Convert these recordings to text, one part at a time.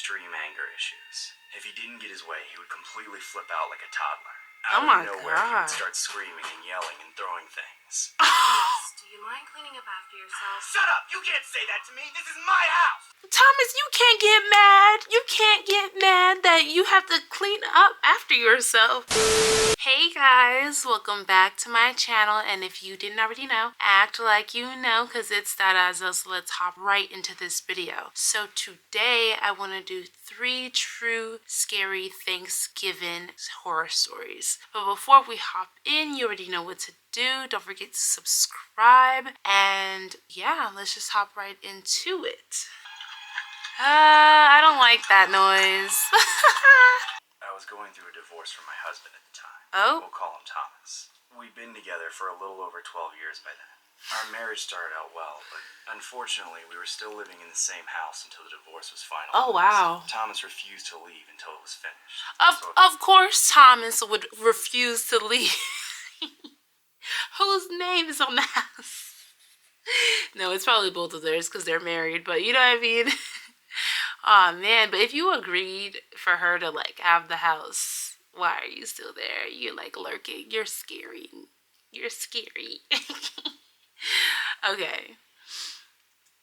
extreme anger issues. If he didn't get his way, he would completely flip out like a toddler. Oh my Out of nowhere, he God. would start screaming and yelling and throwing things. Do you mind cleaning up after yourself? Shut up! You can't say that to me! This is my house! Thomas, you can't get mad. You can't get mad that you have to clean up after yourself. Hey guys, welcome back to my channel. And if you didn't already know, act like you know, because it's Dadazoe. So let's hop right into this video. So today I want to do 3 true scary Thanksgiving horror stories. But before we hop in, you already know what to do. Don't forget to subscribe. And yeah, let's just hop right into it. I don't like that noise. I was going through a divorce from my husband at the time. Oh? We'll call him Thomas. We'd been together for a little over 12 years by then. Our marriage started out well, but unfortunately we were still living in the same house until the divorce was finalized. Oh, wow. Thomas refused to leave until it was finished. Of course Thomas would refuse to leave. Whose name is on the house? No, it's probably both of theirs because they're married, but you know what I mean? Oh man, but if you agreed for her to like have the house, why are you still there? You're like lurking. You're scary. You're scary. Okay.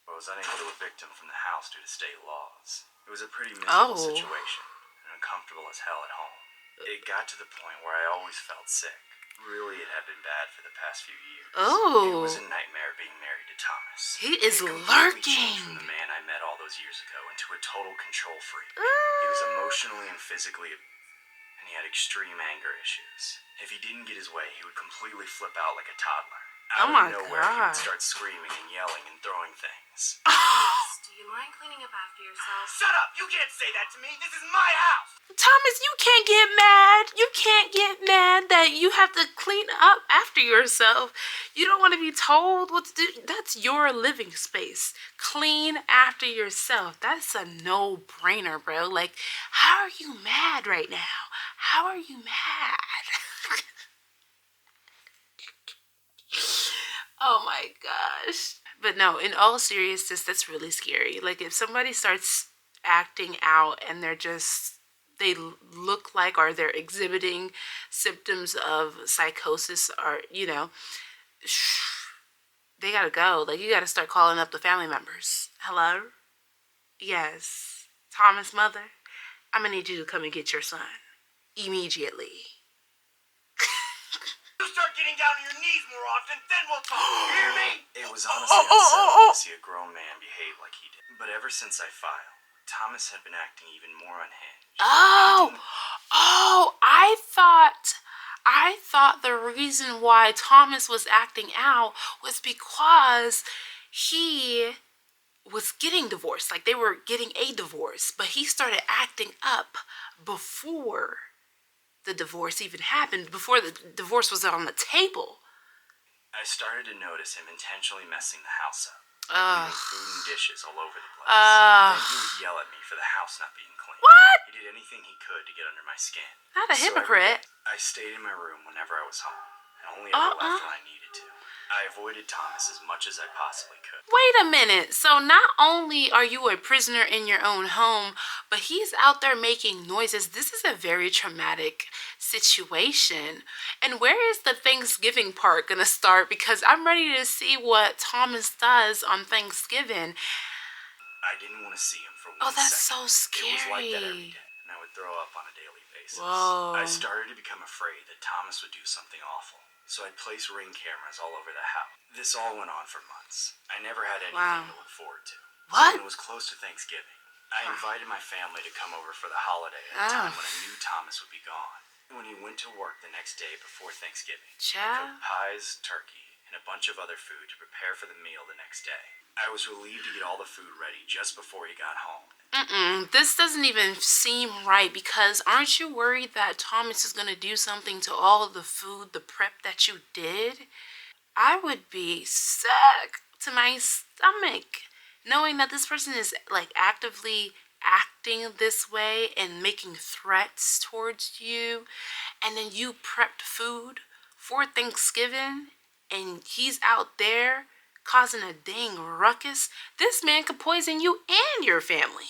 I was unable to evict him from the house due to state laws. It was a pretty miserable situation and uncomfortable as hell at home. It got to the point where I always felt sick. Really, it had been bad for the past few years. Oh. It was a nightmare being married to Thomas. He is It completely changed lurking. from the man I met all those years ago into a total control freak. He was emotionally and physically, and he had extreme anger issues. If he didn't get his way, he would completely flip out like a toddler. Oh my Out of nowhere, he God. would start screaming and yelling and throwing things. Do you mind cleaning up after yourself? Shut up! You can't say that to me! This is my house! Thomas, you can't get mad. You can't get mad that you have to clean up after yourself. You don't want to be told what to do. That's your living space. Clean after yourself. That's a no-brainer, bro. Like, how are you mad right now? How are you mad? Oh my gosh. But no, in all seriousness, that's really scary. Like if somebody starts acting out and they look like, or they're exhibiting symptoms of psychosis, or, you know, they gotta go. Like you gotta start calling up the family members. Hello? Yes. Thomas' mother? I'm gonna need you to come and get your son. Immediately. You start getting down on your knees more often, then we'll talk. You hear me? It was honestly unsettling to see a grown man behave like he did. But ever since I filed, Thomas had been acting even more unhinged. I thought the reason why Thomas was acting out was because he was getting divorced. Like they were getting a divorce, but he started acting up before the divorce even happened, before the divorce was on the table. I started to notice him intentionally messing the house up. Leaving food and dishes all over the place. Then he would yell at me for the house not being clean. What? He did anything he could to get under my skin. Not a hypocrite. I stayed in my room whenever I was home, and only ever left when I needed to. I avoided Thomas as much as I possibly could. Wait a minute. So not only are you a prisoner in your own home, but he's out there making noises. This is a very traumatic situation. And where is the Thanksgiving part gonna start? Because I'm ready to see what Thomas does on Thanksgiving. I didn't want to see him for 1 second. Oh, that's so scary. It was like that every day, and I would throw up on a daily basis. Whoa. I started to become afraid that Thomas would do something awful. So I'd place Ring cameras all over the house. This all went on for months. I never had anything to look forward to. What? So when it was close to Thanksgiving, I invited my family to come over for the holiday at a time when I knew Thomas would be gone. When he went to work the next day before Thanksgiving, I cooked pies, turkey, and a bunch of other food to prepare for the meal the next day. I was relieved to get all the food ready just before he got home. This doesn't even seem right, because aren't you worried that Thomas is going to do something to all of the food, the prep that you did? I would be sick to my stomach knowing that this person is like actively acting this way and making threats towards you, and then you prepped food for Thanksgiving and he's out there causing a dang ruckus. This man could poison you and your family.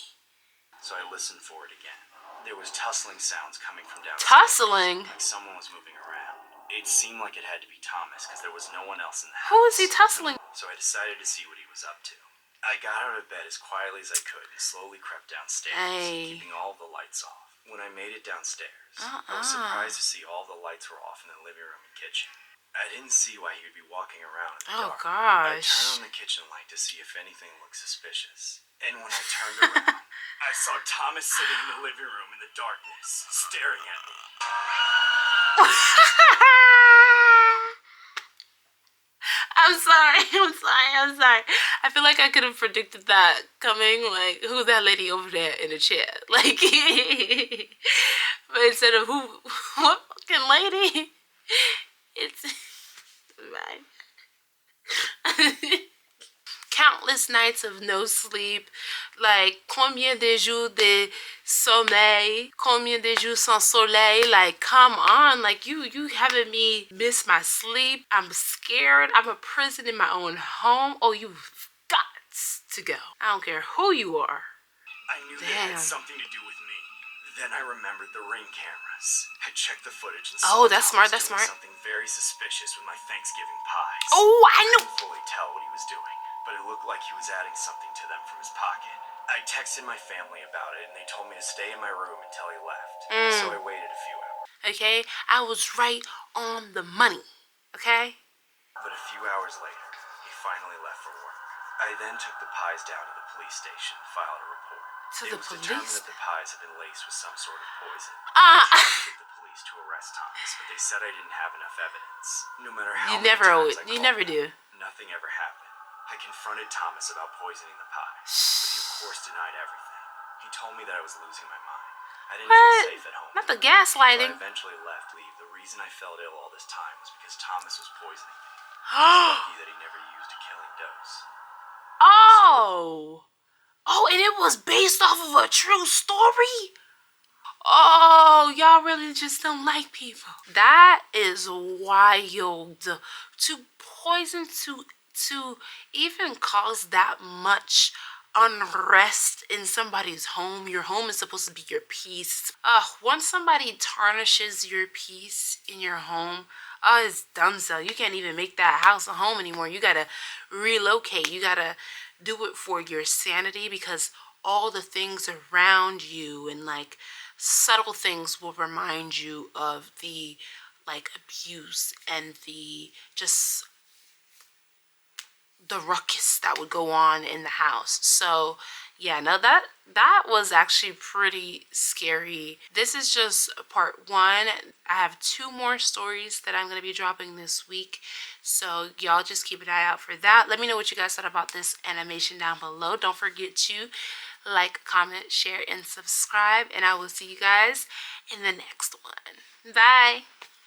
so I listened for it again. There was tussling sounds coming from downstairs. Tussling? Like someone was moving around. It seemed like it had to be Thomas because there was no one else in the house. Who is he tussling? So I decided to see what he was up to. I got out of bed as quietly as I could and slowly crept downstairs, keeping all the lights off. When I made it downstairs, I was surprised to see all the lights were off in the living room and kitchen. I didn't see why he would be walking around in the dark. I turned on the kitchen light to see if anything looked suspicious. And when I turned around, I saw Thomas sitting in the living room in the darkness, staring at me. I'm sorry. I feel like I could have predicted that coming. Like, who's that lady over there in the chair? Like, but instead of what fucking lady? It's right. Countless nights of no sleep, like combien de jours de sommeil, combien de jours sans soleil. Like, come on, like you having me miss my sleep. I'm scared. I'm a prison in my own home. Oh, you've got to go. I don't care who you are. I knew that had something to do with me. Then I remembered the Ring cameras. I checked the footage and saw that's smart. That's smart. Something very suspicious with my Thanksgiving pies. Oh, I know. I couldn't fully tell what he was doing, but it looked like he was adding something to them from his pocket. I texted my family about it, and they told me to stay in my room until he left. So I waited a few hours. Okay, I was right on the money. Okay. But a few hours later, he finally left for work. I then took the pies down to the police station and filed a report. It was determined that the pies had been laced with some sort of poison. I tried to get the police to arrest Thomas, but they said I didn't have enough evidence. No matter how many times I called them, nothing ever happened. I confronted Thomas about poisoning the pies, but he of course denied everything. He told me that I was losing my mind. I didn't feel safe at home. Not the So gaslighting. I eventually left leave. The reason I felt ill all this time was because Thomas was poisoning me. I was lucky that he never used a killing dose. Oh, and it was based off of a true story? Oh, y'all really just don't like people. That is wild. To poison, to even cause that much unrest in somebody's home. Your home is supposed to be your peace. Once somebody tarnishes your peace in your home, it's done so. You can't even make that house a home anymore. You gotta relocate. You gotta do it for your sanity, because all the things around you and like subtle things will remind you of the like abuse and the just the ruckus that would go on in the house. So yeah, no, that was actually pretty scary. This is just part one. I have 2 more stories that I'm going to be dropping this week, so y'all just keep an eye out for that. Let me know what you guys thought about this animation down below. Don't forget to like, comment, share, and subscribe, and I will see you guys in the next one. Bye.